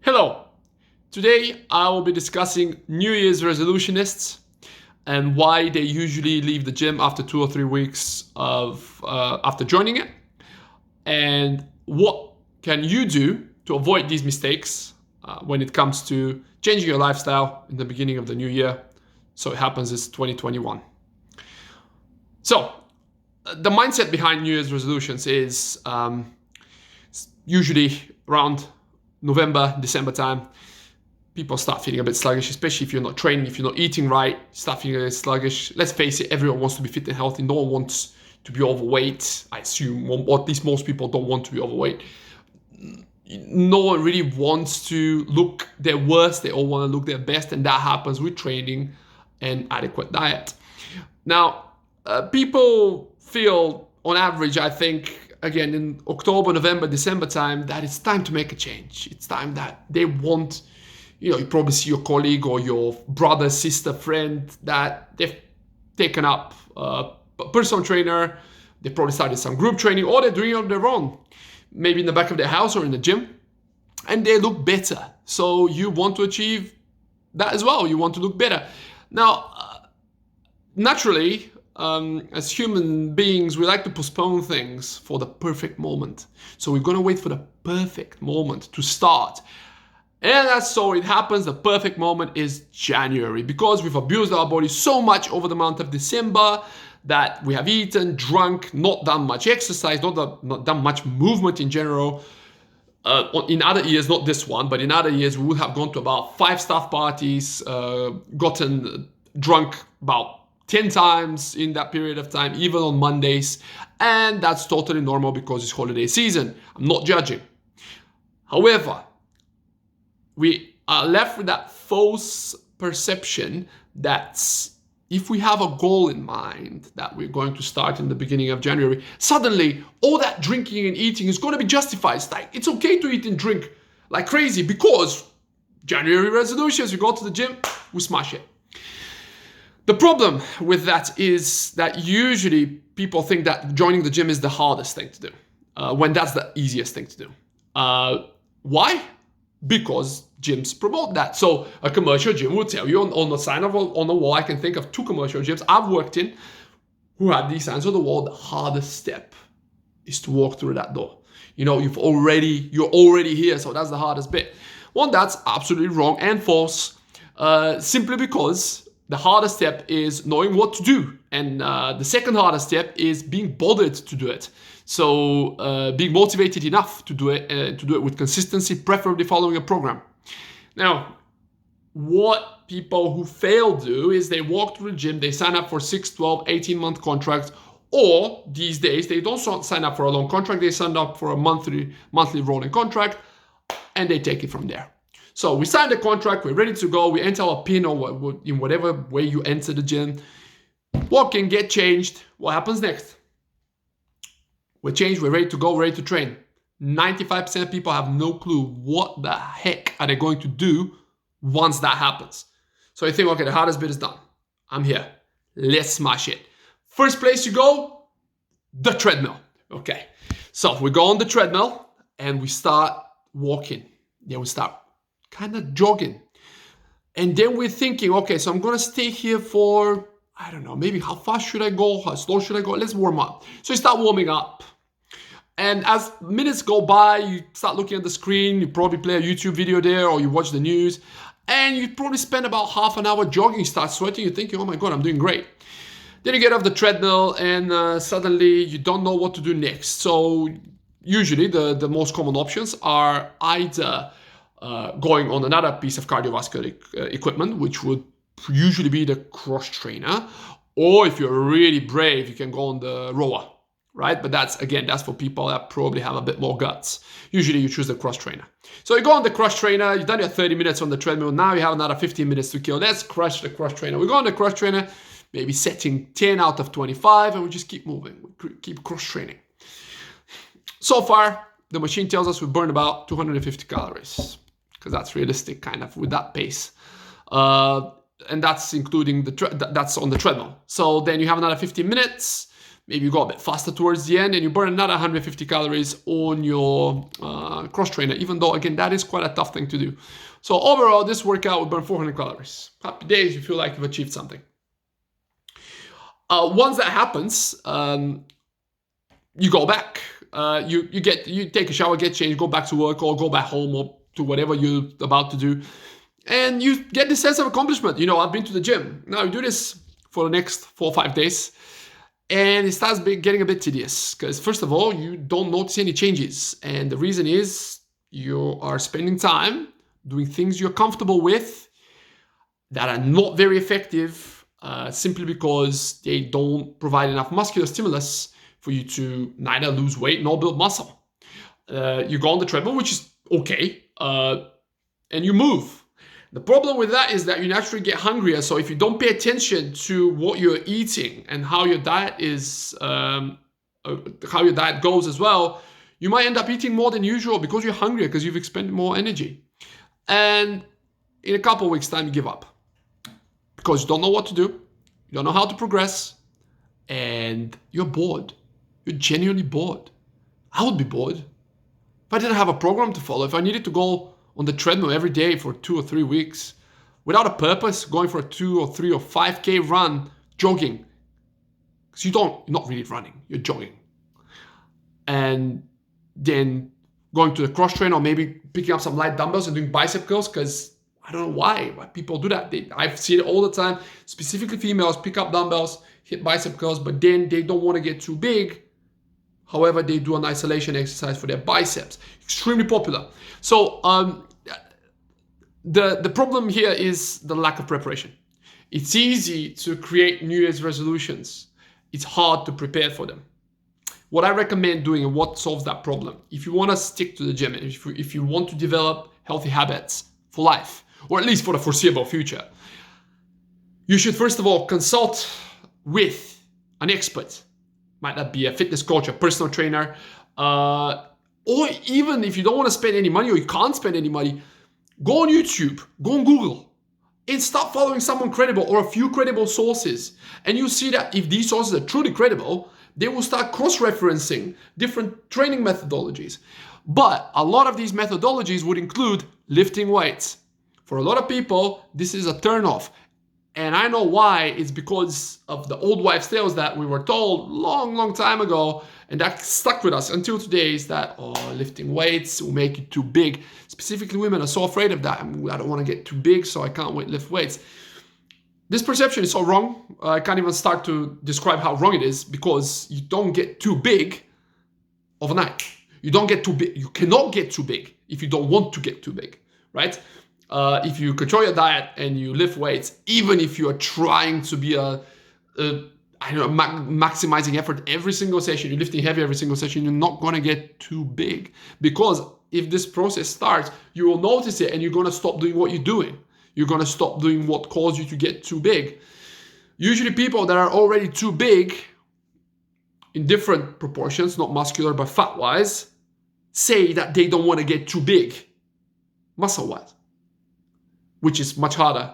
Hello! Today I will be discussing New Year's resolutionists and why they usually leave the gym after 2 or 3 weeks of after joining it, and what can you do to avoid these mistakes when it comes to changing your lifestyle in the beginning of the new year. So it happens is 2021. So the mindset behind New Year's resolutions is usually around November, December time, people start feeling a bit sluggish, especially if you're not training, if you're not eating right, start feeling a bit sluggish. Let's face it, everyone wants to be fit and healthy. No one wants to be overweight. I assume, or at least most people don't want to be overweight. No one really wants to look their worst. They all want to look their best, and that happens with training and adequate diet. Now, people feel, on average, I think, again, in October, November, December time, that it's time to make a change. It's time that they want, you probably see your colleague or your brother, sister, friend that they've taken up a personal trainer. They probably started some group training, or they're doing it on their own, maybe in the back of their house or in the gym, and they look better. So you want to achieve that as well. You want to look better. Now, naturally, as human beings, we like to postpone things for the perfect moment. So we're going to wait for the perfect moment to start. And that's so it happens. The perfect moment is January, because we've abused our body so much over the month of December that we have eaten, drunk, not done much exercise, not done much movement in general. In other years, not this one, but in other years, we would have gone to about 5 staff parties, gotten drunk about 10 times in that period of time, even on Mondays. And that's totally normal because it's holiday season. I'm not judging. However, we are left with that false perception that if we have a goal in mind that we're going to start in the beginning of January, suddenly all that drinking and eating is going to be justified. It's like, it's okay to eat and drink like crazy because January resolutions, we go to the gym, we smash it. The problem with that is that usually people think that joining the gym is the hardest thing to do, when that's the easiest thing to do. Why? Because gyms promote that. So a commercial gym will tell you on the sign on the wall, I can think of 2 commercial gyms I've worked in who had these signs on the wall. The hardest step is to walk through that door. You're already here, so that's the hardest bit. Well, that's absolutely wrong and false, simply because the hardest step is knowing what to do. And the second hardest step is being bothered to do it. So being motivated enough to do it with consistency, preferably following a program. Now, what people who fail do is they walk through the gym, they sign up for 6, 12, 18-month contracts, or these days they don't sign up for a long contract, they sign up for a monthly rolling contract, and they take it from there. So we sign the contract, we're ready to go, we enter our PIN or in whatever way you enter the gym, walk in, get changed. What happens next? We're changed, we're ready to go, ready to train. 95% of people have no clue what the heck are they going to do once that happens. So you think, okay, the hardest bit is done. I'm here. Let's smash it. First place you go, the treadmill. Okay. So we go on the treadmill and we start walking. Then we start kind of jogging. And then we're thinking, okay, so I'm going to stay here for, I don't know, maybe how fast should I go? How slow should I go? Let's warm up. So you start warming up. And as minutes go by, you start looking at the screen, you probably play a YouTube video there or you watch the news, and you probably spend about half an hour jogging, you start sweating, you're thinking, oh my God, I'm doing great. Then you get off the treadmill and suddenly you don't know what to do next. So usually the most common options are either going on another piece of cardiovascular equipment, which would usually be the cross trainer, or if you're really brave, you can go on the rower. Right? But that's for people that probably have a bit more guts. Usually you choose the cross trainer. So you go on the cross trainer, you've done your 30 minutes on the treadmill, now you have another 15 minutes to kill. Let's crush the cross trainer. We go on the cross trainer, maybe setting 10 out of 25, and we just keep moving. We keep cross training. So far, the machine tells us we burn about 250 calories, because that's realistic kind of with that pace. And that's including that's on the treadmill. So then you have another 15 minutes. maybe you go a bit faster towards the end and you burn another 150 calories on your cross trainer, even though, again, that is quite a tough thing to do. So overall, this workout will burn 400 calories. Happy days, you feel like you've achieved something. Once that happens, you go back. You take a shower, get changed, go back to work, or go back home, or to whatever you're about to do, and you get this sense of accomplishment. I've been to the gym. Now you do this for the next 4 or 5 days, and it starts getting a bit tedious because, first of all, you don't notice any changes, and the reason is you are spending time doing things you're comfortable with that are not very effective, simply because they don't provide enough muscular stimulus for you to neither lose weight nor build muscle. You go on the treadmill, which is okay, and you move. The problem with that is that you naturally get hungrier. So if you don't pay attention to what you're eating and how your diet is, how your diet goes as well, you might end up eating more than usual because you're hungrier, because you've expended more energy. And in a couple of weeks' time, you give up because you don't know what to do, you don't know how to progress, and you're bored. You're genuinely bored. I would be bored if I didn't have a program to follow. If I needed to go on the treadmill every day for 2 or 3 weeks without a purpose, going for a 2 or 3 or 5K run, jogging. Because you're not really running, you're jogging. And then going to the cross trainer, or maybe picking up some light dumbbells and doing bicep curls, because I don't know why people do that. I've seen it all the time, specifically females pick up dumbbells, hit bicep curls, but then they don't want to get too big. However, they do an isolation exercise for their biceps. Extremely popular. So the problem here is the lack of preparation. It's easy to create New Year's resolutions. It's hard to prepare for them. What I recommend doing, and what solves that problem, if you want to stick to the gym, if you want to develop healthy habits for life, or at least for the foreseeable future, you should first of all consult with an expert. Might that be a fitness coach, a personal trainer, or even if you don't want to spend any money, or you can't spend any money, go on YouTube, go on Google, and start following someone credible or a few credible sources. And you'll see that if these sources are truly credible, they will start cross-referencing different training methodologies. But a lot of these methodologies would include lifting weights. For a lot of people, this is a turn-off. And I know why. It's because of the old wives' tales that we were told long time ago, and that stuck with us until today, is that, lifting weights will make you too big. Specifically, women are so afraid of that. I don't want to get too big, so I can't lift weights. This perception is so wrong. I can't even start to describe how wrong it is, because you don't get too big overnight. You don't get too big. You cannot get too big if you don't want to get too big, right? If you control your diet and you lift weights, even if you are trying to be maximizing effort every single session, you're lifting heavy every single session, you're not going to get too big. Because if this process starts, you will notice it and you're going to stop doing what you're doing. You're going to stop doing what caused you to get too big. Usually people that are already too big, in different proportions, not muscular but fat-wise, say that they don't want to get too big muscle-wise, which is much harder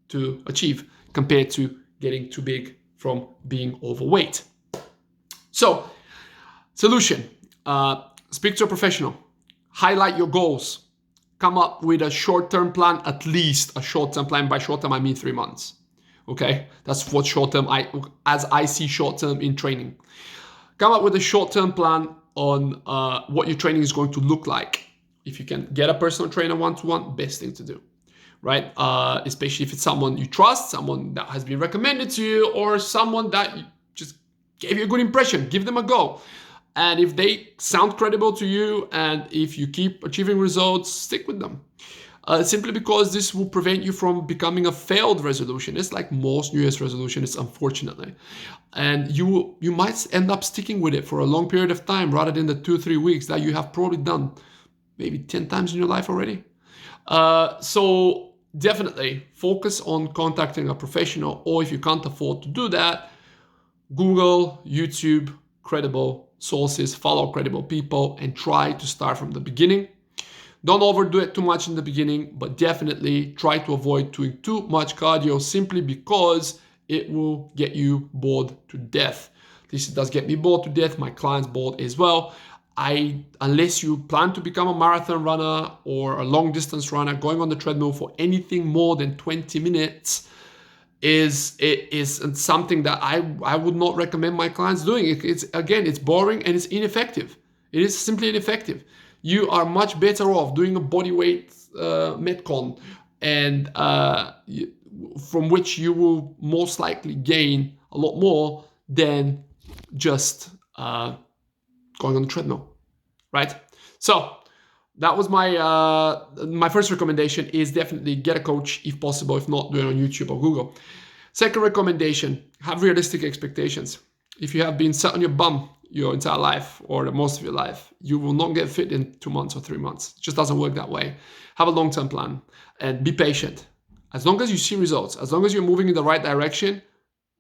to achieve compared to getting too big from being overweight. So, solution, speak to a professional, highlight your goals, come up with a short-term plan, at least a short-term plan. By short-term, I mean 3 months, okay? That's what short-term, as I see short-term in training. Come up with a short-term plan on what your training is going to look like. If you can get a personal trainer one-to-one, best thing to do. Right? Especially if it's someone you trust, someone that has been recommended to you, or someone that just gave you a good impression. Give them a go. And if they sound credible to you, and if you keep achieving results, stick with them. Simply because this will prevent you from becoming a failed resolutionist, like most New Year's resolutions, unfortunately. And you might end up sticking with it for a long period of time, rather than the 2 or 3 weeks that you have probably done maybe 10 times in your life already. So definitely focus on contacting a professional, or if you can't afford to do that, Google, YouTube, credible sources, follow credible people, and try to start from the beginning. Don't overdo it too much in the beginning, but definitely try to avoid doing too much cardio, simply because it will get you bored to death. This does get me bored to death. My clients bored as well. Unless you plan to become a marathon runner or a long distance runner, going on the treadmill for anything more than 20 minutes is something that I would not recommend my clients doing. It's boring and it's ineffective. It is simply ineffective. You are much better off doing a body weight metcon, and from which you will most likely gain a lot more than just going on the treadmill, right? So that was my first recommendation, is definitely get a coach if possible. If not, do it on YouTube or Google. Second recommendation, have realistic expectations. If you have been sat on your bum your entire life or the most of your life, you will not get fit in 2 months or 3 months. It just doesn't work that way. Have a long-term plan and be patient. As long as you see results, as long as you're moving in the right direction,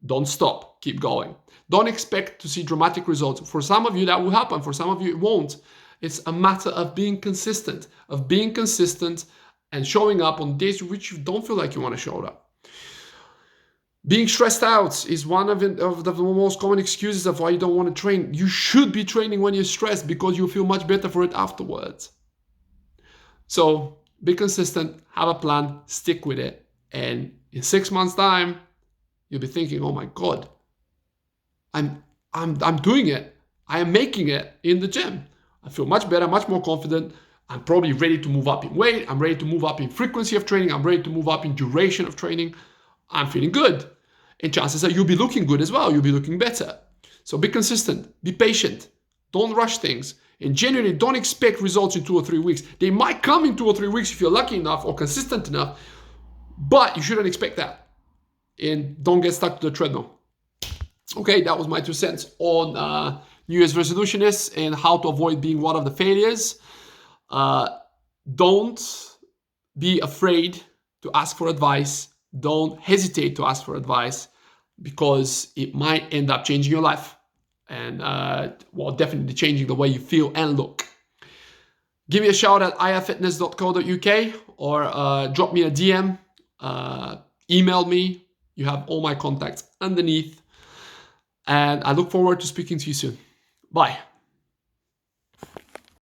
don't stop, keep going. Don't expect to see dramatic results. For some of you that will happen, for some of you it won't. It's a matter of being consistent, and showing up on days which you don't feel like you want to show up. Being stressed out is one of the most common excuses of why you don't want to train. You should be training when you're stressed because you feel much better for it afterwards. So be consistent, have a plan, stick with it. And in 6 months' time, you'll be thinking, oh my God, I'm doing it. I am making it in the gym. I feel much better, much more confident. I'm probably ready to move up in weight. I'm ready to move up in frequency of training. I'm ready to move up in duration of training. I'm feeling good. And chances are you'll be looking good as well. You'll be looking better. So be consistent, be patient. Don't rush things. And generally, don't expect results in 2 or 3 weeks. They might come in 2 or 3 weeks if you're lucky enough or consistent enough, but you shouldn't expect that. And don't get stuck to the treadmill. Okay, that was my 2 cents on New Year's resolutionist and how to avoid being one of the failures. Don't be afraid to ask for advice. Don't hesitate to ask for advice, because it might end up changing your life and, definitely changing the way you feel and look. Give me a shout at ifitness.co.uk or drop me a DM, email me. You have all my contacts underneath. And I look forward to speaking to you soon. Bye.